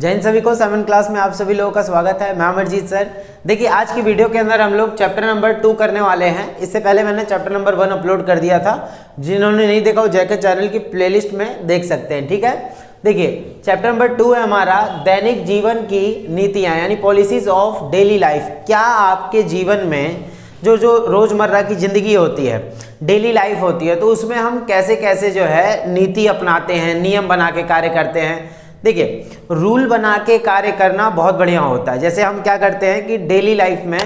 जय हिंद सभी को। 7th क्लास में आप सभी लोगों का स्वागत है। मैं अमरजीत सर। देखिए आज की वीडियो के अंदर हम लोग चैप्टर नंबर 2 करने वाले हैं। इससे पहले मैंने चैप्टर नंबर 1 अपलोड कर दिया था। जिन्होंने नहीं देखा वो जैके चैनल की प्लेलिस्ट में देख सकते हैं। ठीक है, देखिए चैप्टर नंबर 2 है हमारा दैनिक जीवन की नीतियाँ यानी पॉलिसीज ऑफ डेली लाइफ। क्या आपके जीवन में जो रोज़मर्रा की ज़िंदगी होती है, डेली लाइफ होती है, तो उसमें हम कैसे कैसे जो है नीति अपनाते हैं, नियम बना के कार्य करते हैं। देखिए रूल बना के कार्य करना बहुत बढ़िया होता है। जैसे हम क्या करते हैं कि डेली लाइफ में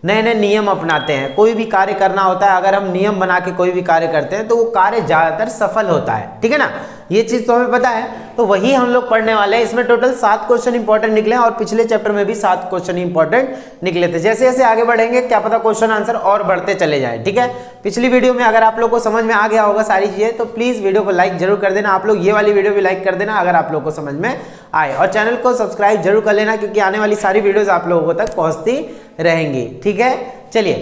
नए नए नियम अपनाते हैं। कोई भी कार्य करना होता है, अगर हम नियम बना के कोई भी कार्य करते हैं तो वो कार्य ज़्यादातर सफल होता है। ठीक है ना, ये चीज़ तो हमें पता है। तो वही हम लोग पढ़ने वाले हैं। इसमें टोटल 7 क्वेश्चन इंपॉर्टेंट निकले और पिछले चैप्टर में भी 7 क्वेश्चन इंपॉर्टेंट निकले थे। जैसे जैसे आगे बढ़ेंगे क्या पता क्वेश्चन आंसर और बढ़ते चले जाए। ठीक है, पिछली वीडियो में अगर आप लोग को समझ में आ गया होगा सारी चीज़ें तो प्लीज़ वीडियो को लाइक जरूर कर देना। आप लोग ये वाली वीडियो भी लाइक कर देना अगर आप लोग को समझ में आए, और चैनल को सब्सक्राइब जरूर कर लेना क्योंकि आने वाली सारी वीडियोज़ आप लोगों तक पहुँचती रहेंगी। ठीक है, चलिए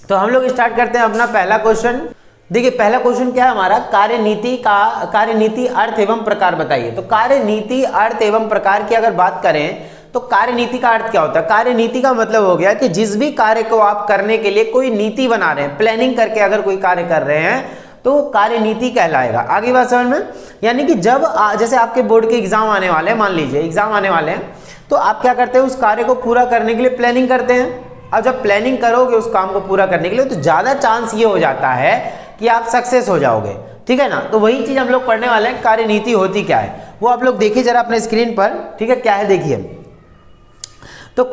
तो हम लोग स्टार्ट करते हैं अपना पहला क्वेश्चन। देखिए पहला क्वेश्चन क्या है हमारा, कार्यनीति अर्थ एवं प्रकार बताइए। तो कार्यनीति अर्थ एवं प्रकार की अगर बात करें तो कार्यनीति का अर्थ क्या होता है। कार्यनीति का मतलब हो गया कि जिस भी कार्य को आप करने के लिए कोई नीति बना रहे हैं, प्लानिंग करके अगर कोई कार्य कर रहे हैं तो कार्यनीति कहलाएगा। आगे बात समझ में, यानी कि जब जैसे आपके बोर्ड के एग्जाम आने वाले हैं, मान लीजिए एग्जाम आने वाले हैं, तो आप क्या करते हैं, उस कार्य को पूरा करने के लिए प्लानिंग करते हैं। अब जब प्लानिंग करोगे उस काम को पूरा करने के लिए तो ज़्यादा चांस ये हो जाता है कि आप सक्सेस हो जाओगे। ठीक है ना, तो वही चीज़ हम लोग पढ़ने वाले हैं। कार्यनीति होती क्या है वो आप लोग देखिए जरा अपने स्क्रीन पर। ठीक है, क्या है देखिए। तो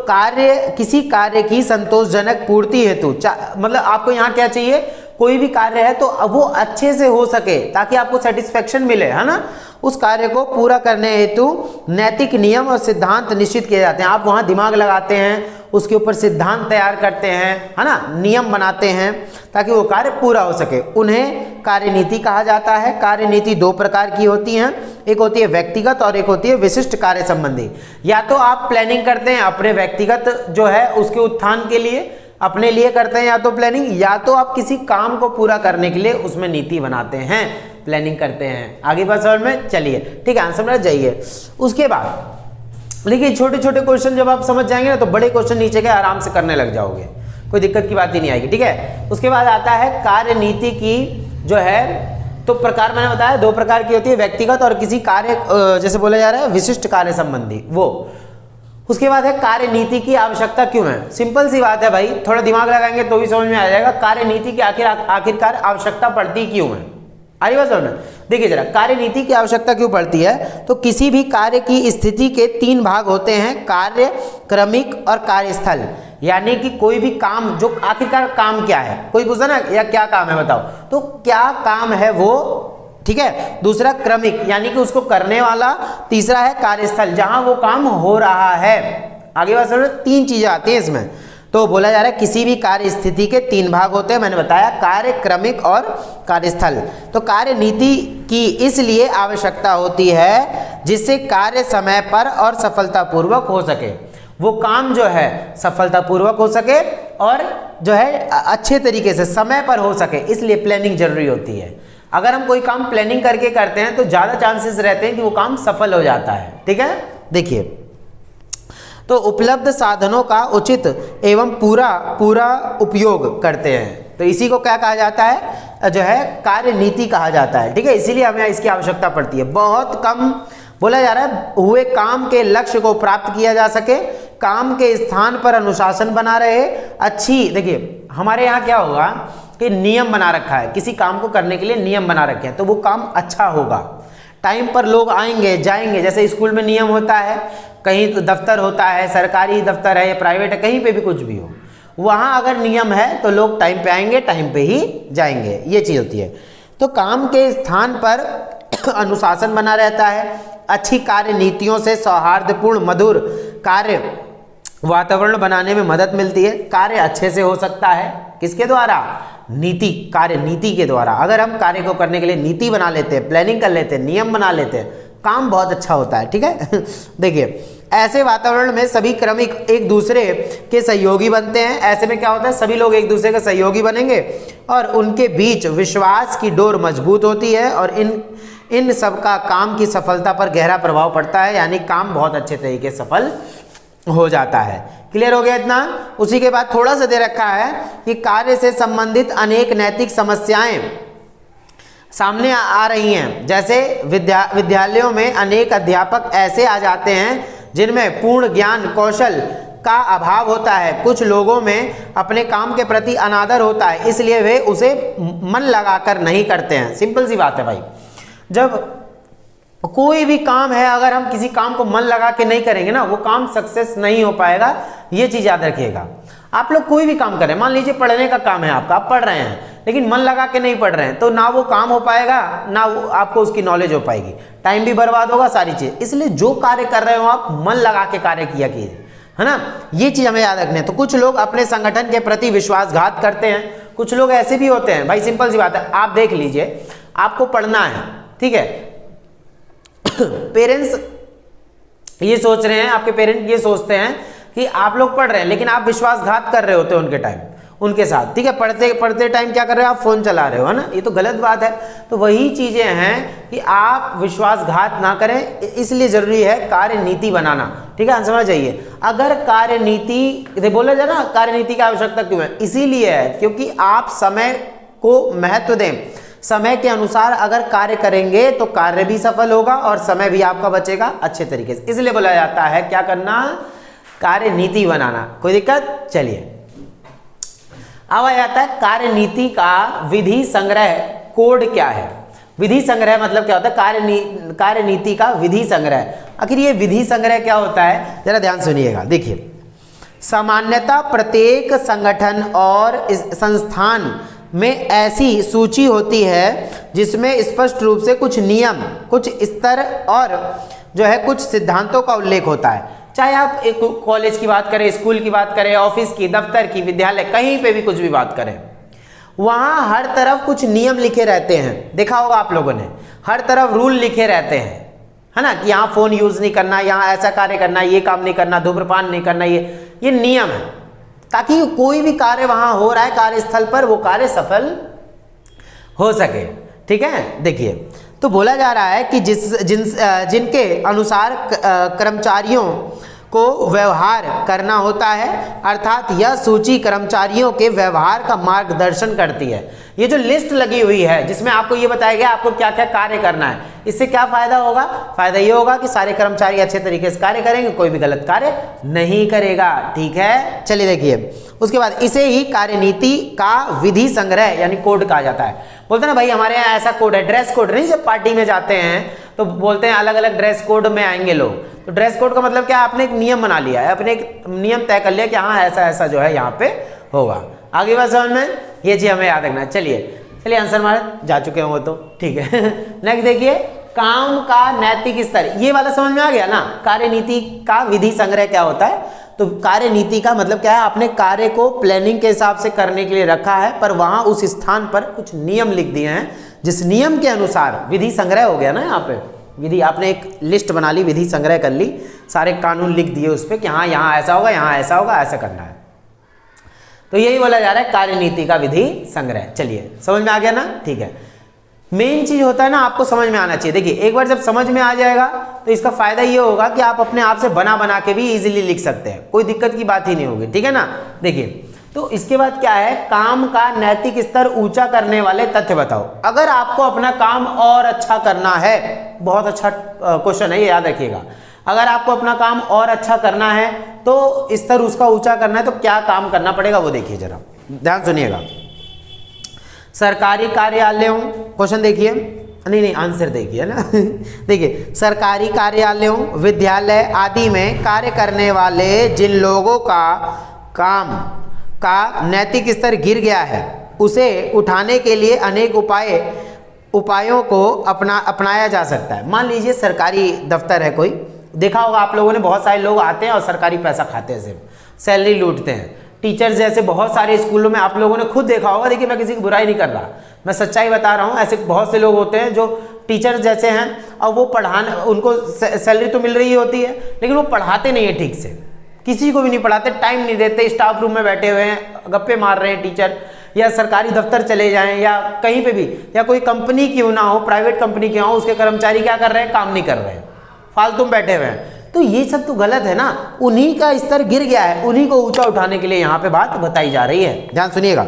किसी कार्य की संतोषजनक पूर्ति हेतु, मतलब आपको यहाँ क्या चाहिए, कोई भी कार्य है तो वो अच्छे से हो सके ताकि आपको सेटिस्फेक्शन मिले, है ना। उस कार्य को पूरा करने हेतु नैतिक नियम और सिद्धांत निश्चित किए जाते हैं। आप वहाँ दिमाग लगाते हैं, उसके ऊपर सिद्धांत तैयार करते हैं, है ना, नियम बनाते हैं ताकि वो कार्य पूरा हो सके। उन्हें कार्यनीति कहा जाता है। कार्यनीति 2 प्रकार की होती हैं, एक होती है व्यक्तिगत और एक होती है विशिष्ट कार्य संबंधी। या तो आप प्लानिंग करते हैं अपने व्यक्तिगत जो है उसके उत्थान के लिए, अपने लिए करते हैं या तो प्लानिंग, या तो आप किसी काम को पूरा करने के लिए उसमें नीति बनाते हैं, प्लानिंग करते हैं। आगे बात समझ में, चलिए ठीक है, आंसर में जाइए। उसके बाद देखिए छोटे छोटे क्वेश्चन जब आप समझ जाएंगे ना तो बड़े क्वेश्चन नीचे के आराम से करने लग जाओगे, कोई दिक्कत की बात ही नहीं आएगी। ठीक है, उसके बाद आता है कार्यनीति की जो है, तो प्रकार मैंने बताया 2 प्रकार की होती है, व्यक्तिगत और किसी कार्य जैसे बोला जा रहा है विशिष्ट कार्य संबंधी वो। उसके बाद है कार्यनीति की आवश्यकता क्यों है। सिंपल सी बात है भाई, थोड़ा दिमाग लगाएंगे तो भी समझ में आ जाएगा। कार्यनीति की आखिरकार आवश्यकता पड़ती क्यों है, आई बात समझ में। देखिए जरा, कार्यनीति की आवश्यकता क्यों पड़ती है, तो किसी भी कार्य की स्थिति के 3 भाग होते हैं, कार्य, क्रमिक और कार्यस्थल। यानी कि कोई भी काम, जो आखिरकार काम क्या है, कोई पूछा ना या क्या काम है बताओ, तो क्या काम है वो। ठीक है, दूसरा क्रमिक यानी कि उसको करने वाला, तीसरा है कार्यस्थल जहां वो काम हो रहा है। आगे बात समझो, 3 चीजें आती हैं इसमें। तो बोला जा रहा है किसी भी कार्य स्थिति के 3 भाग होते हैं, मैंने बताया, कार्य, क्रमिक और कार्यस्थल। तो कार्यनीति की इसलिए आवश्यकता होती है जिससे कार्य समय पर और सफलतापूर्वक हो सके। वो काम जो है सफलतापूर्वक हो सके और जो है अच्छे तरीके से समय पर हो सके, इसलिए प्लानिंग जरूरी होती है। अगर हम कोई काम प्लानिंग करके करते हैं तो ज़्यादा चांसेस रहते हैं कि वो काम सफल हो जाता है। ठीक है, देखिए तो उपलब्ध साधनों का उचित एवं पूरा उपयोग करते हैं, तो इसी को क्या कहा जाता है, जो है कार्यनीति कहा जाता है। ठीक है, इसीलिए हमें इसकी आवश्यकता पड़ती है। बहुत कम बोला जा रहा है हुए काम के लक्ष्य को प्राप्त किया जा सके, काम के स्थान पर अनुशासन बना रहे, अच्छी। देखिए हमारे यहाँ क्या होगा कि नियम बना रखा है, किसी काम को करने के लिए नियम बना रखे हैं तो वो काम अच्छा होगा। टाइम पर लोग आएंगे जाएंगे, जैसे स्कूल में नियम होता है, कहीं तो दफ्तर होता है, सरकारी दफ्तर है या प्राइवेट है, कहीं पे भी कुछ भी हो, वहाँ अगर नियम है तो लोग टाइम पे आएंगे, टाइम पे ही जाएंगे, ये चीज़ होती है। तो काम के स्थान पर अनुशासन बना रहता है, अच्छी कार्य नीतियों से सौहार्दपूर्ण मधुर कार्य वातावरण बनाने में मदद मिलती है। कार्य अच्छे से हो सकता है किसके द्वारा, नीति, कार्य नीति के द्वारा। अगर हम कार्य को करने के लिए नीति बना लेते हैं, प्लानिंग कर लेते हैं, नियम बना लेते हैं, काम बहुत अच्छा होता है। ठीक है देखिए ऐसे वातावरण में सभी क्रमिक एक दूसरे के सहयोगी बनते हैं। ऐसे में क्या होता है, सभी लोग एक दूसरे के सहयोगी बनेंगे और उनके बीच विश्वास की डोर मजबूत होती है और इन सब का काम की सफलता पर गहरा प्रभाव पड़ता है, यानी काम बहुत अच्छे तरीके से सफल हो जाता है। क्लियर हो गया इतना। उसी के बाद थोड़ा सा दे रखा है कि कार्य से संबंधित अनेक नैतिक समस्याएं सामने आ रही हैं। जैसे विद्यालयों में अनेक अध्यापक ऐसे आ जाते हैं जिनमें पूर्ण ज्ञान कौशल का अभाव होता है। कुछ लोगों में अपने काम के प्रति अनादर होता है, इसलिए वे उसे मन लगाकर नहीं करते हैं। सिंपल सी बात है भाई, जब कोई भी काम है अगर हम किसी काम को मन लगा के नहीं करेंगे ना, वो काम सक्सेस नहीं हो पाएगा। ये चीज याद रखिएगा। आप लोग कोई भी काम करें, मान लीजिए पढ़ने का काम है आपका, आप पढ़ रहे हैं लेकिन मन लगा के नहीं पढ़ रहे हैं, तो ना वो काम हो पाएगा, ना वो आपको उसकी नॉलेज हो पाएगी, टाइम भी बर्बाद होगा, सारी चीज। इसलिए जो कार्य कर रहे हो आप मन लगा के कार्य किया कीजिए, है ना। ये चीज हमें याद रखनी है। तो कुछ लोग अपने संगठन के प्रति विश्वासघात करते हैं, कुछ लोग ऐसे भी होते हैं भाई। सिंपल सी बात है, आप देख लीजिए, आपको पढ़ना है, ठीक है, पेरेंट्स ये सोच रहे हैं, आपके पेरेंट ये सोचते हैं कि आप लोग पढ़ रहे हैं, लेकिन आप विश्वासघात कर रहे होते हैं उनके टाइम, उनके साथ, ठीक है। पढ़ते पढ़ते टाइम क्या कर रहे हो आप, फोन चला रहे हो, है ना। ये तो गलत बात है। तो वही चीजें हैं कि आप विश्वासघात ना करें, इसलिए जरूरी है कार्य नीति बनाना, ठीक है। समझ जाइए, अगर कार्य नीति बोला जाए ना, कार्य नीति की आवश्यकता क्यों है, इसीलिए है क्योंकि आप समय को महत्व दें। समय के अनुसार अगर कार्य करेंगे तो कार्य भी सफल होगा और समय भी आपका बचेगा अच्छे तरीके से। इसलिए बोला जाता है क्या करना, कार्य नीति बनाना। कोई दिक्कत? चलिए अब आ जाता है कार्य नीति का विधि संग्रह कोड क्या है। विधि संग्रह मतलब क्या होता है, कार्य नीति का विधि संग्रह। आखिर ये विधि संग्रह क्या होता है, जरा ध्यान सुनिएगा। देखिए, सामान्यतः प्रत्येक संगठन और संस्थान में ऐसी सूची होती है जिसमें स्पष्ट रूप से कुछ नियम, कुछ स्तर और जो है कुछ सिद्धांतों का उल्लेख होता है। चाहे आप एक कॉलेज की बात करें, स्कूल की बात करें, ऑफिस की, दफ्तर की, विद्यालय, कहीं पे भी कुछ भी बात करें, वहाँ हर तरफ कुछ नियम लिखे रहते हैं। देखा होगा आप लोगों ने, हर तरफ रूल लिखे रहते हैं, है ना, कि यहाँ फोन यूज नहीं करना, यहाँ ऐसा कार्य करना, ये काम नहीं करना, धूम्रपान नहीं करना, ये नियम है, ताकि कोई भी कार्य वहां हो रहा है कार्यस्थल पर, वो कार्य सफल हो सके, ठीक है। देखिए, तो बोला जा रहा है कि जिनके अनुसार कर्मचारियों को व्यवहार करना होता है, अर्थात यह सूची कर्मचारियों के व्यवहार का मार्गदर्शन करती है। ये जो लिस्ट लगी हुई है जिसमें आपको ये बताया गया आपको क्या क्या कार्य करना है, इससे क्या फायदा होगा, फायदा ये होगा कि सारे कर्मचारी अच्छे तरीके से कार्य करेंगे, कोई भी गलत कार्य नहीं करेगा, ठीक है। चलिए देखिए, उसके बाद इसे ही कार्यनीति का विधि संग्रह यानी कोड कहा जाता है। बोलते हैं ना भाई हमारे यहाँ ऐसा कोड है, ड्रेस कोड नहीं, जब पार्टी में जाते हैं तो बोलते हैं अलग अलग ड्रेस कोड में आएंगे लोग। तो ड्रेस कोड का मतलब क्या है, आपने एक नियम बना लिया है, अपने एक नियम तय कर लिया कि हाँ ऐसा ऐसा जो है यहाँ पे होगा। आगे बात समझ में, ये चीज हमें याद रखना है। चलिए आंसर हमारे जा चुके हैं वो तो, ठीक है। नेक्स्ट देखिए, काम का नैतिक स्तर, ये वाला समझ में आ गया ना। कार्यनीति का विधि संग्रह क्या होता है, तो कार्यनीति का मतलब क्या है, आपने कार्य को प्लानिंग के हिसाब से करने के लिए रखा है, पर वहां उस स्थान पर कुछ नियम लिख दिए हैं, जिस नियम के अनुसार विधि संग्रह हो गया ना। यहाँ पे विधि, आपने एक लिस्ट बना ली, विधि संग्रह कर ली, सारे कानून लिख दिए उस पर कि हाँ यहाँ ऐसा होगा, यहाँ ऐसा होगा, ऐसा करना है। तो यही बोला जा रहा है कार्यनीति का विधि संग्रह। चलिए समझ में आ गया ना, ठीक है। मेन चीज होता है ना, आपको समझ में आना चाहिए। देखिए एक बार जब समझ में आ जाएगा तो इसका फायदा ये होगा कि आप अपने आप से बना के भी इजीली लिख सकते हैं, कोई दिक्कत की बात ही नहीं होगी, ठीक है ना। देखिए तो इसके बाद क्या है, काम का नैतिक स्तर ऊंचा करने वाले तथ्य बताओ। अगर आपको अपना काम और अच्छा करना है, बहुत अच्छा क्वेश्चन है ये, याद रखिएगा। अगर आपको अपना काम और अच्छा करना है तो स्तर उसका ऊंचा करना है, तो क्या काम करना पड़ेगा वो देखिए, जरा ध्यान सुनिएगा। सरकारी कार्यालयों, क्वेश्चन देखिए, नहीं आंसर देखिए ना। देखिए, सरकारी कार्यालयों, विद्यालय आदि में कार्य करने वाले जिन लोगों का काम का नैतिक स्तर गिर गया है, उसे उठाने के लिए अनेक उपायों को अपनाया जा सकता है। मान लीजिए सरकारी दफ्तर है कोई, देखा होगा आप लोगों ने, बहुत सारे लोग आते हैं और सरकारी पैसा खाते हैं, सिर्फ सैलरी लूटते हैं। टीचर्स जैसे बहुत सारे स्कूलों में आप लोगों ने खुद देखा होगा। देखिए मैं किसी की बुराई नहीं कर रहा, मैं सच्चाई बता रहा हूँ। ऐसे बहुत से लोग होते हैं जो टीचर्स जैसे हैं और वो पढ़ाने, उनको सैलरी तो मिल रही होती है लेकिन वो पढ़ाते नहीं है ठीक से, किसी को भी नहीं पढ़ाते, टाइम नहीं देते, स्टाफ रूम में बैठे हुए हैं, गप्पे मार रहे हैं टीचर, या सरकारी दफ्तर चले जाएं या कहीं पे भी, या कोई कंपनी क्यों ना हो, प्राइवेट कंपनी क्यों हो, उसके कर्मचारी क्या कर रहे हैं, काम नहीं कर रहे हैं, फालतू में बैठे हुए हैं। तो ये सब तो गलत है ना, उन्हीं का स्तर गिर गया है, उन्हीं को ऊंचा उठाने के लिए यहाँ पे बात बताई जा रही है। ध्यान सुनिएगा,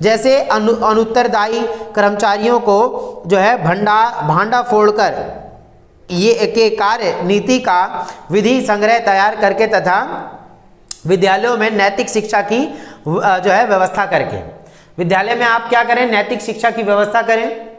जैसे अनुत्तरदायी कर्मचारियों को जो है भांडा फोड़कर ये के कार्य नीति का विधि संग्रह तैयार करके तथा विद्यालयों में नैतिक शिक्षा की जो है व्यवस्था करके, विद्यालय में आप क्या करें, नैतिक शिक्षा की व्यवस्था करें।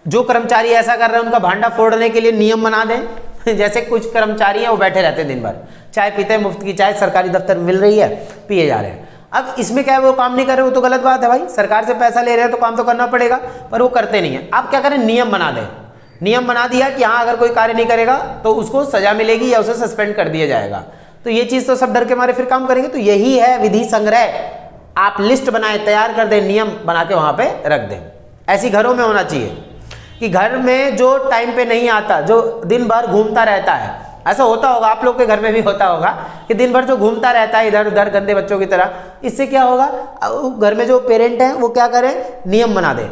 जो कर्मचारी ऐसा कर रहे हैं उनका भांडा फोड़ने के लिए नियम बना दें। जैसे कुछ कर्मचारी हैं वो बैठे रहते हैं दिन भर, चाय पीते हैं, मुफ्त की चाय सरकारी दफ्तर मिल रही है, पिए जा रहे हैं। अब इसमें क्या है, वो काम नहीं कर रहे, वो तो गलत बात है भाई, सरकार से पैसा ले रहे हैं तो काम तो करना पड़ेगा, पर वो करते नहीं है। आप क्या करें, नियम बना दें। नियम बना दिया कि हाँ अगर कोई कार्य नहीं करेगा तो उसको सजा मिलेगी या उसे सस्पेंड कर दिया जाएगा। तो ये चीज तो सब डर के मारे फिर काम करेंगे। तो यही है विधि संग्रह, आप लिस्ट बनाए, तैयार कर दें, नियम बना के वहां पे रख दें। ऐसी घरों में होना चाहिए कि घर में जो टाइम पे नहीं आता, जो दिन भर घूमता रहता है, ऐसा होता होगा आप लोग के घर में भी होता होगा कि दिन भर जो घूमता रहता है इधर उधर गंदे बच्चों की तरह, इससे क्या होगा, घर में जो पेरेंट हैं वो क्या करें, नियम बना दे,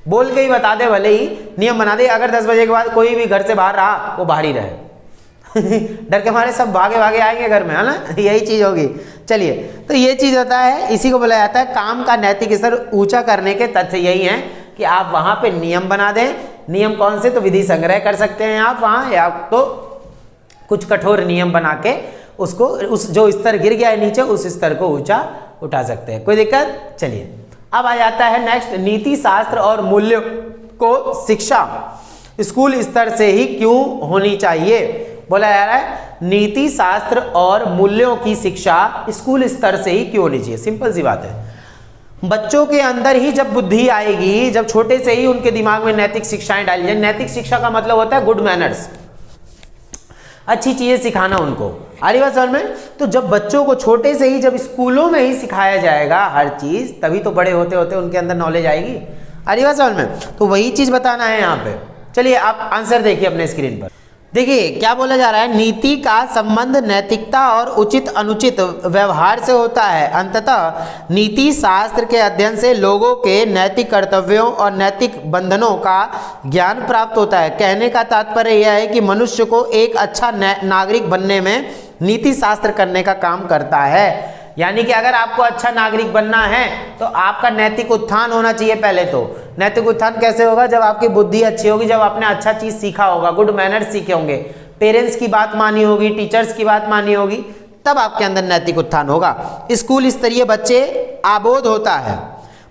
बोल के ही बता दे, भले ही नियम बना दे, अगर 10 बजे के बाद कोई भी घर से बाहर रहा वो बाहर ही रहे। डर के मारे सब भागे भागे आएंगे घर में, है ना, यही चीज होगी। चलिए, तो ये चीज होता है, इसी को बोला जाता है काम का नैतिक स्तर ऊंचा करने के तथ्य यही हैं कि आप वहां पे नियम बना दें। नियम कौन से, तो विधि संग्रह कर सकते हैं आप वहां, या तो कुछ कठोर नियम बना के उसको, उस जो स्तर गिर गया है नीचे, उस स्तर को ऊंचा उठा सकते हैं। कोई दिक्कत। चलिए, अब आ जाता है नेक्स्ट, नीति शास्त्र और मूल्यों को शिक्षा स्कूल स्तर से ही क्यों होनी चाहिए। बोला जा रहा है नीति शास्त्र और मूल्यों की शिक्षा स्कूल स्तर से ही क्यों होनी चाहिए। सिंपल सी बात है, बच्चों के अंदर ही जब बुद्धि आएगी, जब छोटे से ही उनके दिमाग में नैतिक शिक्षाएं डाली जाए। नैतिक शिक्षा का मतलब होता है गुड मैनर्स, अच्छी चीजें सिखाना उनको। आ रही बात समझ में। तो जब बच्चों को छोटे से ही, जब स्कूलों में ही सिखाया जाएगा हर चीज, तभी तो बड़े होते होते उनके अंदर नॉलेज आएगी। आ रही बात समझ में। तो वही चीज बताना है यहाँ पे। चलिए, आप आंसर देखिए अपने स्क्रीन पर। देखिए क्या बोला जा रहा है, नीति का संबंध नैतिकता और उचित अनुचित व्यवहार से होता है। अंततः नीति शास्त्र के अध्ययन से लोगों के नैतिक कर्तव्यों और नैतिक बंधनों का ज्ञान प्राप्त होता है। कहने का तात्पर्य यह है कि मनुष्य को एक अच्छा नागरिक बनने में नीति शास्त्र करने का काम करता है। यानी कि अगर आपको अच्छा नागरिक बनना है तो आपका नैतिक उत्थान होना चाहिए। पहले तो नैतिक उत्थान कैसे होगा, जब आपकी बुद्धि अच्छी होगी, जब आपने अच्छा चीज सीखा होगा, गुड मैनर्स सीखे होंगे, पेरेंट्स की बात मानी होगी, टीचर्स की बात मानी होगी, तब आपके अंदर नैतिक उत्थान होगा। स्कूल स्तरीय बच्चे आबोध होता है,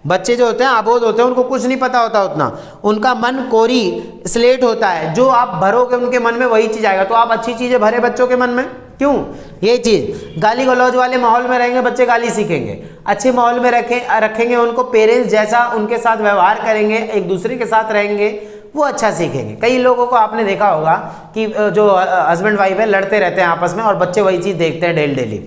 बच्चे जो होते हैं आबोध होते हैं, उनको कुछ नहीं पता होता उतना, उनका मन कोरी स्लेट होता है, जो आप भरोगे उनके मन में वही चीज आएगा। तो आप अच्छी चीजें भरे बच्चों के मन में, क्यों, ये चीज, गाली गलौज वाले माहौल में रहेंगे बच्चे गाली सीखेंगे, अच्छे माहौल में रखेंगे उनको, पेरेंट्स जैसा उनके साथ व्यवहार करेंगे, एक दूसरे के साथ रहेंगे, वो अच्छा सीखेंगे। कई लोगों को आपने देखा होगा कि जो हस्बैंड वाइफ है लड़ते रहते हैं आपस में और बच्चे वही चीज देखते हैं डेली,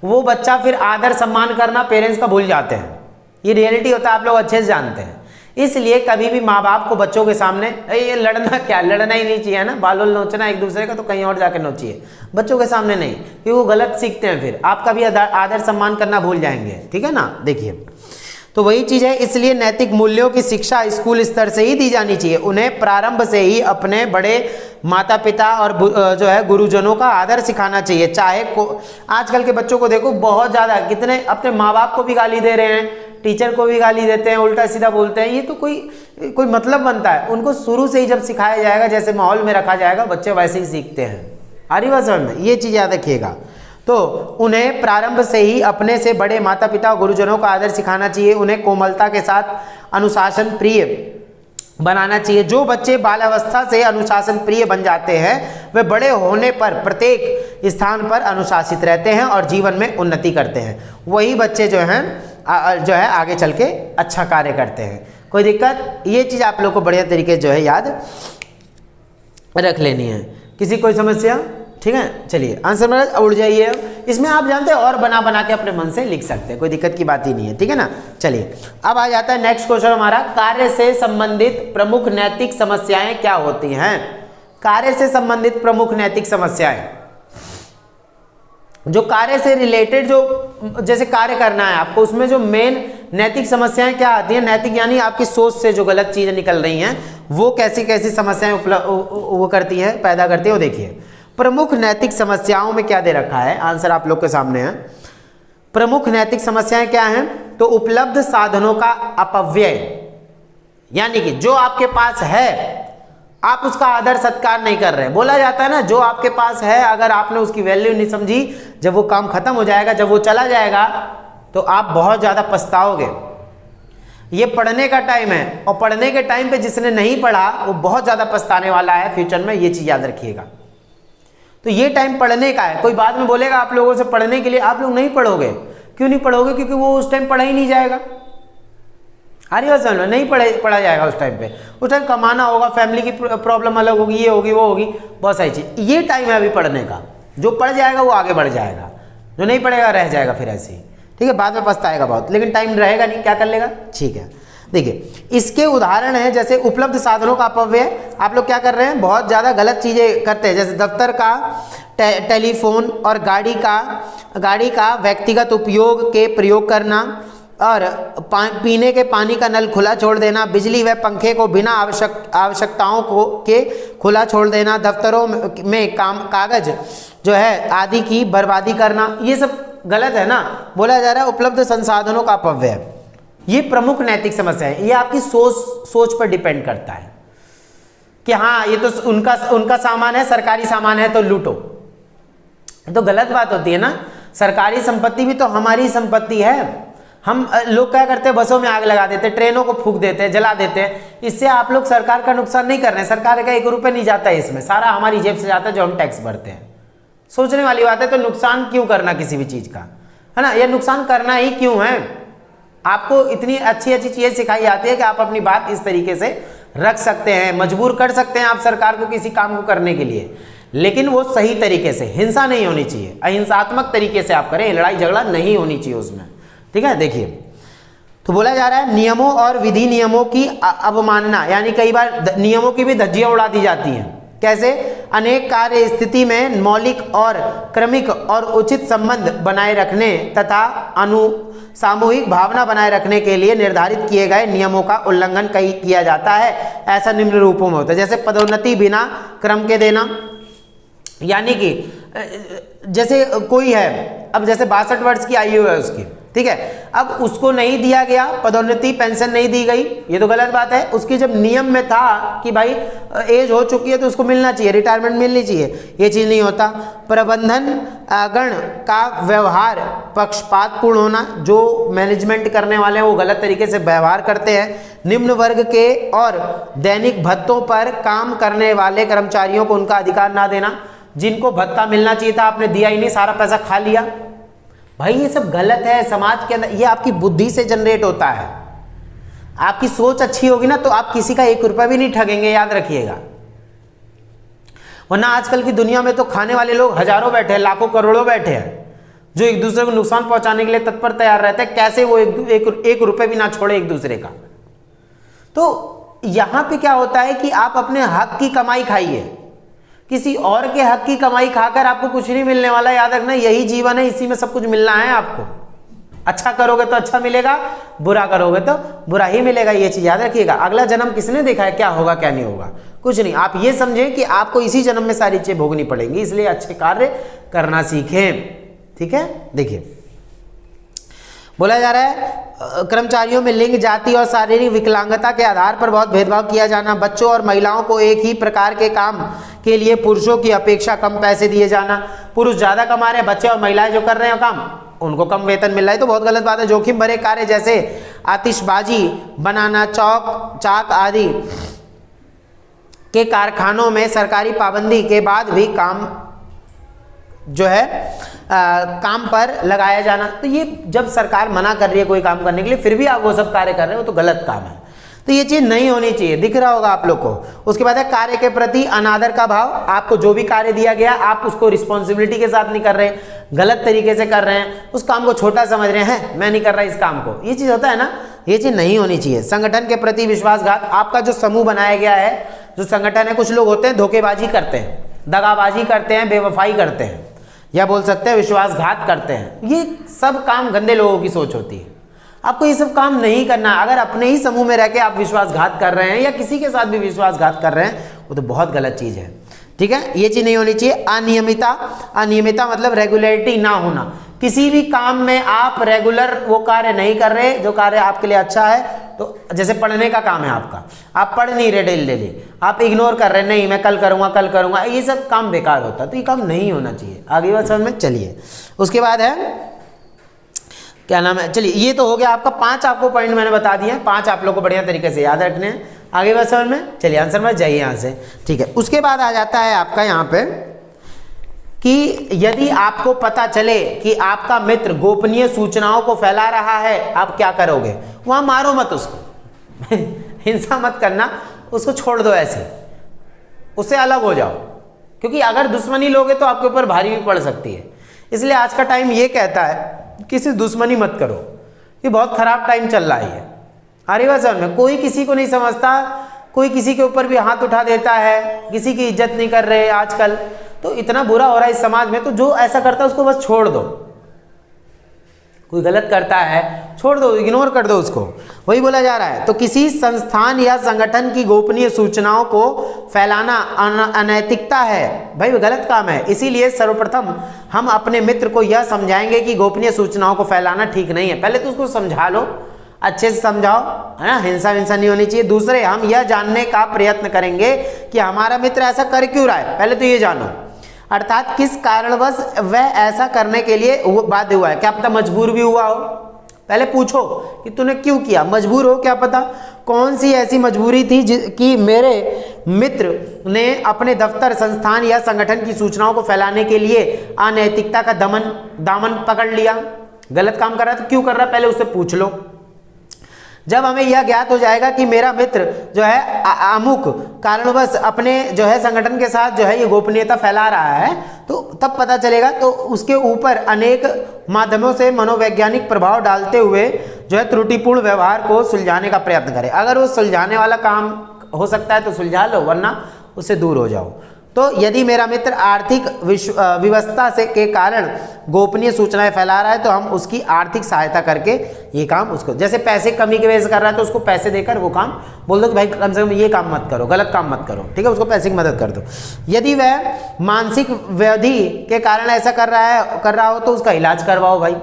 वो बच्चा फिर आदर सम्मान करना पेरेंट्स का भूल जाते हैं। ये रियलिटी होता है, आप लोग अच्छे से जानते हैं। इसलिए कभी भी माँ बाप को बच्चों के सामने ये लड़ना, क्या लड़ना ही नहीं चाहिए ना, बाल नोचना एक दूसरे का तो कहीं और जाके नोचिए, बच्चों के सामने नहीं, क्योंकि वो गलत सीखते हैं, फिर आपका भी आदर सम्मान करना भूल जाएंगे। ठीक है ना। देखिए, तो वही चीज है, इसलिए नैतिक मूल्यों की शिक्षा स्कूल स्तर से ही दी जानी चाहिए। उन्हें प्रारंभ से ही अपने बड़े माता पिता और जो है गुरुजनों का आदर सिखाना चाहिए। चाहे आजकल के बच्चों को देखो, बहुत ज्यादा कितने अपने माँ बाप को भी गाली दे रहे हैं, टीचर को भी गाली देते हैं, उल्टा सीधा बोलते हैं। ये तो कोई मतलब बनता है। उनको शुरू से ही जब सिखाया जाएगा, जैसे माहौल में रखा जाएगा, बच्चे वैसे ही सीखते हैं। आ रही बात समझ में, ये चीज याद रखिएगा। तो उन्हें प्रारंभ से ही अपने से बड़े माता पिता और गुरुजनों का आदर सिखाना चाहिए। उन्हें कोमलता के साथ अनुशासन प्रिय बनाना चाहिए। जो बच्चे बाल्यावस्था से अनुशासन प्रिय बन जाते हैं, वे बड़े होने पर प्रत्येक स्थान पर अनुशासित रहते हैं और जीवन में उन्नति करते हैं। वही बच्चे जो है आगे चल के अच्छा कार्य करते हैं। कोई दिक्कत, ये चीज आप लोग को बढ़िया तरीके जो है याद रख लेनी है। किसी कोई समस्या, ठीक है। चलिए आंसर में उड़ जाइए। इसमें आप जानते हैं और बना के अपने मन से लिख सकते हैं, कोई दिक्कत की बात ही नहीं है। ठीक है ना। चलिए अब आ जाता है नेक्स्ट क्वेश्चन हमारा, कार्य से संबंधित प्रमुख नैतिक समस्याएं क्या होती हैं। कार्य से संबंधित प्रमुख नैतिक समस्याएं, जो कार्य से रिलेटेड, जो जैसे कार्य करना है आपको, उसमें जो मेन नैतिक समस्याएं क्या आती हैं, नैतिक यानी आपकी सोच से जो गलत चीजें निकल रही हैं वो कैसी कैसी समस्याएं वो करती हैं, पैदा करती है। वो देखिए प्रमुख नैतिक समस्याओं में क्या दे रखा है, आंसर आप लोग के सामने है। प्रमुख नैतिक समस्याएं क्या हैं, तो उपलब्ध साधनों का अपव्यय, यानी कि जो आपके पास है आप उसका आदर सत्कार नहीं कर रहे हैं। बोला जाता है ना, जो आपके पास है अगर आपने उसकी वैल्यू नहीं समझी, जब वो काम खत्म हो जाएगा, जब वो चला जाएगा तो आप बहुत ज्यादा पछताओगे। ये पढ़ने का टाइम है और पढ़ने के टाइम पे जिसने नहीं पढ़ा वो बहुत ज्यादा पछताने वाला है फ्यूचर में, ये चीज याद रखिएगा। तो ये टाइम पढ़ने का है। कोई बाद में बोलेगा आप लोगों से पढ़ने के लिए, आप लोग नहीं पढ़ोगे। क्यों नहीं पढ़ोगे? क्योंकि वो उस टाइम पढ़ा ही नहीं जाएगा। अरे बस समझ लो, नहीं पढ़ा जाएगा उस टाइम पे। उस टाइम कमाना होगा, फैमिली की प्रॉब्लम अलग होगी, ये होगी वो होगी, बहुत सारी चीज। ये टाइम है अभी पढ़ने का। जो पढ़ जाएगा वो आगे बढ़ जाएगा, जो नहीं पढ़ेगा रह जाएगा फिर ऐसे ही, ठीक है। बाद में पछताएगा बहुत, लेकिन टाइम रहेगा नहीं, क्या कर लेगा, ठीक है। देखिए इसके उदाहरण है जैसे उपलब्ध साधनों का अपव्यय। आप लोग क्या कर रहे हैं, बहुत ज़्यादा गलत चीज़ें करते हैं, जैसे दफ्तर का टेलीफोन और गाड़ी का व्यक्तिगत उपयोग के प्रयोग करना, और पीने के पानी का नल खुला छोड़ देना, बिजली व पंखे को बिना आवश्यकताओं के खुला छोड़ देना, दफ्तरों में कागज जो है आदि की बर्बादी करना, ये सब गलत है ना। बोला जा रहा है उपलब्ध संसाधनों का अपव्यय। ये प्रमुख नैतिक समस्या है। ये आपकी सोच पर डिपेंड करता है कि हाँ ये तो उनका सामान है, सरकारी सामान है तो लूटो, तो गलत बात होती है ना। सरकारी संपत्ति भी तो हमारी संपत्ति है। हम लोग क्या करते हैं, बसों में आग लगा देते हैं, ट्रेनों को फूंक देते हैं, जला देते हैं। इससे आप लोग सरकार का नुकसान नहीं कर रहे हैं। सरकार का 1 रुपये नहीं जाता है इसमें, सारा हमारी जेब से जाता है जो हम टैक्स भरते हैं। सोचने वाली बात है। तो नुकसान क्यों करना किसी भी चीज का, है ना। यह नुकसान करना ही क्यों है। आपको इतनी अच्छी अच्छी चीजें सिखाई जाती है कि आप अपनी बात इस तरीके से रख सकते हैं, मजबूर कर सकते हैं आप सरकार को किसी काम को करने के लिए, लेकिन वो सही तरीके से, हिंसा नहीं होनी चाहिए, अहिंसात्मक तरीके से आप करें, लड़ाई झगड़ा नहीं होनी चाहिए उसमें, ठीक है। देखिए तो बोला जा रहा है नियमों और विधि नियमों की अवमानना, यानी कई बार नियमों की भी धज्जियां उड़ा दी जाती हैं। कैसे? अनेक कार्य स्थिति में मौलिक और क्रमिक और उचित संबंध बनाए रखने तथा सामूहिक भावना बनाए रखने के लिए निर्धारित किए गए नियमों का उल्लंघन किया जाता है। ऐसा निम्न रूपों में होता है, जैसे पदोन्नति बिना क्रम के देना, यानी कि जैसे कोई है, अब जैसे 62 वर्ष की आयु है उसकी, ठीक है, अब उसको नहीं दिया गया पदोन्नति, पेंशन नहीं दी गई, ये तो गलत बात है। उसकी जब नियम में था कि भाई एज हो चुकी है तो उसको मिलना चाहिए, रिटायरमेंट मिलनी चाहिए, ये चीज़ नहीं होता। प्रबंधन गण का व्यवहार पक्षपातपूर्ण होना, जो मैनेजमेंट करने वाले हैं वो गलत तरीके से व्यवहार करते हैं। निम्न वर्ग के और दैनिक भत्तों पर काम करने वाले कर्मचारियों को उनका अधिकार ना देना, जिनको भत्ता मिलना चाहिए था आपने दिया ही नहीं, सारा पैसा खा लिया। भाई ये सब गलत है समाज के अंदर। ये आपकी बुद्धि से जनरेट होता है। आपकी सोच अच्छी होगी ना तो आप किसी का 1 रुपया भी नहीं ठगेंगे, याद रखिएगा। वरना आजकल की दुनिया में तो खाने वाले लोग हजारों बैठे हैं, लाखों करोड़ों बैठे हैं, जो एक दूसरे को नुकसान पहुंचाने के लिए तत्पर तैयार रहते हैं। कैसे वो एक रुपये भी ना छोड़े एक दूसरे का। तो यहां पे क्या होता है कि आप अपने हक की कमाई खाइए, किसी और के हक की कमाई खाकर आपको कुछ नहीं मिलने वाला। याद रखना यही जीवन है, इसी में सब कुछ मिलना है आपको। अच्छा करोगे तो अच्छा मिलेगा, बुरा करोगे तो बुरा ही मिलेगा, ये चीज याद रखिएगा। अगला जन्म किसने देखा है, क्या होगा क्या नहीं होगा, कुछ नहीं। आप ये समझें कि आपको इसी जन्म में सारी चीजें भोगनी पड़ेंगी, इसलिए अच्छे कार्य करना सीखें, ठीक है। देखिए बोला जा रहा है कर्मचारियों में लिंग, जाति और शारीरिक विकलांगता के आधार पर बहुत भेदभाव किया जाना, बच्चों और महिलाओं को एक ही प्रकार के काम के लिए पुरुषों की अपेक्षा कम पैसे दिए जाना। पुरुष ज्यादा कमा रहे हैं, बच्चे और महिलाएं जो कर रहे हैं काम उनको कम वेतन मिल रहा है, तो बहुत गलत बात है। जोखिम भरे कार्य जैसे आतिशबाजी बनाना, चाक आदि के कारखानों में सरकारी पाबंदी के बाद भी काम जो है काम पर लगाया जाना। तो ये जब सरकार मना कर रही है कोई काम करने के लिए फिर भी आप वो सब कार्य कर रहे हो तो गलत काम है। तो ये चीज नहीं होनी चाहिए, दिख रहा होगा आप लोग को। उसके बाद है कार्य के प्रति अनादर का भाव। आपको जो भी कार्य दिया गया आप उसको रिस्पॉन्सिबिलिटी के साथ नहीं कर रहे, गलत तरीके से कर रहे हैं, उस काम को छोटा समझ रहे हैं, मैं नहीं कर रहा इस काम को, ये चीज होता है ना, ये चीज नहीं होनी चाहिए। संगठन के प्रति विश्वासघात। आपका जो समूह बनाया गया है, जो संगठन है, कुछ लोग होते हैं धोखेबाजी करते हैं, दगाबाजी करते हैं, बेवफाई करते हैं, या बोल सकते हैं विश्वासघात करते हैं। ये सब काम गंदे लोगों की सोच होती है। आपको ये सब काम नहीं करना। अगर अपने ही समूह में रह के आप विश्वासघात कर रहे हैं या किसी के साथ भी विश्वासघात कर रहे हैं, वो तो बहुत गलत चीज़ है। ठीक है, ये चीज़ नहीं होनी चाहिए। अनियमितता, अनियमितता मतलब रेगुलरिटी ना होना। किसी भी काम में आप रेगुलर वो कार्य नहीं कर रहे जो कार्य आपके लिए अच्छा है। तो जैसे पढ़ने का काम है आपका, आप पढ़ नहीं रहे डेली डेली, आप इग्नोर कर रहे, नहीं मैं कल करूँगा कल करूँगा, ये सब काम बेकार होता है। तो ये काम नहीं होना चाहिए। आगे बात समझ में। चलिए उसके बाद है क्या नाम है, चलिए ये तो हो गया आपका 5 आपको पॉइंट मैंने बता दिए, 5 आप लोग को बढ़िया तरीके से याद रखने हैं। आगे बात समझ में। चलिए आंसर में जाइए यहाँ से। ठीक है, उसके बाद आ जाता है आपका यहाँ पे कि यदि आपको पता चले कि आपका मित्र गोपनीय सूचनाओं को फैला रहा है, आप क्या करोगे? वहाँ मारो मत उसको हिंसा मत करना, उसको छोड़ दो, ऐसे उससे अलग हो जाओ, क्योंकि अगर दुश्मनी लोगे तो आपके ऊपर भारी भी पड़ सकती है। इसलिए आज का टाइम ये कहता है किसी दुश्मनी मत करो, ये बहुत खराब टाइम चल रहा है। अरे बस में कोई किसी को नहीं समझता, कोई किसी के ऊपर भी हाथ उठा देता है, किसी की इज्जत नहीं कर रहे आजकल। तो इतना बुरा हो रहा है इस समाज में, तो जो ऐसा करता है उसको बस छोड़ दो। कोई गलत करता है छोड़ दो, इग्नोर कर दो उसको, वही बोला जा रहा है। तो किसी संस्थान या संगठन की गोपनीय सूचनाओं को फैलाना अनैतिकता है, भाई गलत काम है। इसीलिए सर्वप्रथम हम अपने मित्र को यह समझाएंगे कि गोपनीय सूचनाओं को फैलाना ठीक नहीं है। पहले तो उसको समझा लो, अच्छे से समझाओ, है ना, हिंसा हिंसा नहीं होनी चाहिए। दूसरे, हम यह जानने का प्रयत्न करेंगे कि हमारा मित्र ऐसा कर क्यों रहा है, पहले तो ये जानो, अर्थात किस कारणवश वह ऐसा करने के लिए बाध्य हुआ है। क्या पता मजबूर भी हुआ हो, पहले पूछो कि तूने क्यों किया, मजबूर हो, क्या पता कौन सी ऐसी मजबूरी थी कि मेरे मित्र ने अपने दफ्तर, संस्थान या संगठन की सूचनाओं को फैलाने के लिए अनैतिकता का दामन पकड़ लिया, गलत काम कर रहा है तो क्यों कर रहा है, पहले उससे पूछ लो। जब हमें यह ज्ञात हो जाएगा कि मेरा मित्र जो है अमुक कारणवश अपने जो है संगठन के साथ जो है ये गोपनीयता फैला रहा है, तो तब पता चलेगा। तो उसके ऊपर अनेक माध्यमों से मनोवैज्ञानिक प्रभाव डालते हुए जो है त्रुटिपूर्ण व्यवहार को सुलझाने का प्रयत्न करें। अगर वो सुलझाने वाला काम हो सकता है तो सुलझा लो, वरना उससे दूर हो जाओ। तो यदि मेरा मित्र आर्थिक विवशता से के कारण गोपनीय सूचनाएं फैला रहा है, तो हम उसकी आर्थिक सहायता करके ये काम उसको, जैसे पैसे कमी की वजह से कर रहा है तो उसको पैसे देकर वो काम बोल दो कि भाई कम से कम ये काम मत करो, गलत काम मत करो, ठीक है, उसको पैसे की मदद कर दो। यदि वह मानसिक व्याधि के कारण ऐसा कर रहा हो तो उसका इलाज करवाओ भाई।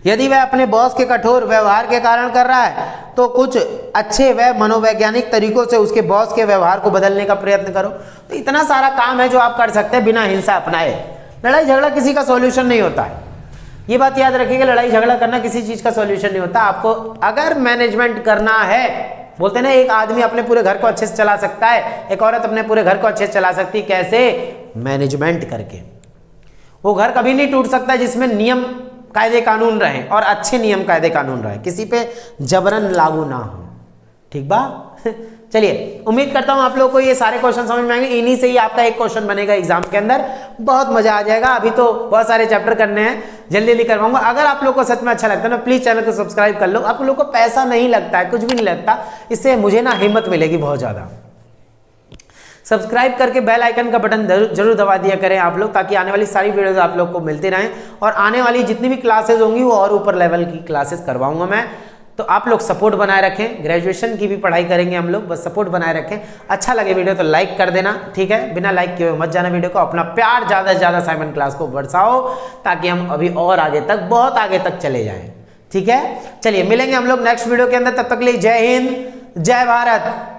यदि वह अपने बॉस के कठोर व्यवहार के कारण कर रहा है तो कुछ अच्छे व मनोवैज्ञानिक तरीकों से उसके बॉस के व्यवहार को बदलने का प्रयत्न करो। तो इतना सारा काम है जो आप कर सकते हैं बिना हिंसा अपनाए। लड़ाई झगड़ा किसी का सॉल्यूशन नहीं होता है, ये बात याद रखिएगा। लड़ाई झगड़ा करना किसी चीज़ का सॉल्यूशन नहीं होता। आपको अगर मैनेजमेंट करना है, बोलते हैं ना एक आदमी अपने पूरे घर को अच्छे से चला सकता है, एक औरत अपने पूरे घर को अच्छे से चला सकती है, कैसे? मैनेजमेंट करके। वो घर कभी नहीं टूट सकता जिसमें नियम कायदे कानून रहे और अच्छे नियम कायदे कानून रहे, किसी पे जबरन लागू ना हो, ठीक बा। चलिए उम्मीद करता हूं आप लोगों को ये सारे क्वेश्चन समझ में आएंगे। इन्हीं से ही आपका एक क्वेश्चन बनेगा एग्जाम के अंदर, बहुत मजा आ जाएगा। अभी तो बहुत सारे चैप्टर करने हैं, जल्दी जल्दी करवाऊंगा। अगर आप लोग को सच में अच्छा लगता है ना, प्लीज चैनल को सब्सक्राइब कर लो। आप लोग को पैसा नहीं लगता है, कुछ भी नहीं लगता, इससे मुझे ना हिम्मत मिलेगी बहुत ज्यादा। सब्सक्राइब करके बेल आइकन का बटन जरूर दबा दिया करें आप लोग, ताकि आने वाली सारी वीडियोस आप लोग को मिलती रहें। और आने वाली जितनी भी क्लासेस होंगी वो और ऊपर लेवल की क्लासेस करवाऊंगा मैं। तो आप लोग सपोर्ट बनाए रखें, ग्रेजुएशन की भी पढ़ाई करेंगे हम लोग, बस सपोर्ट बनाए रखें। अच्छा लगे वीडियो तो लाइक कर देना, ठीक है, बिना लाइक किए मत जाना वीडियो को। अपना प्यार ज़्यादा से ज़्यादा साइमन क्लास को बरसाओ, ताकि हम अभी और आगे तक, बहुत आगे तक चले जाएँ, ठीक है। चलिए मिलेंगे हम लोग नेक्स्ट वीडियो के अंदर, तब तक के लिए जय हिंद, जय भारत।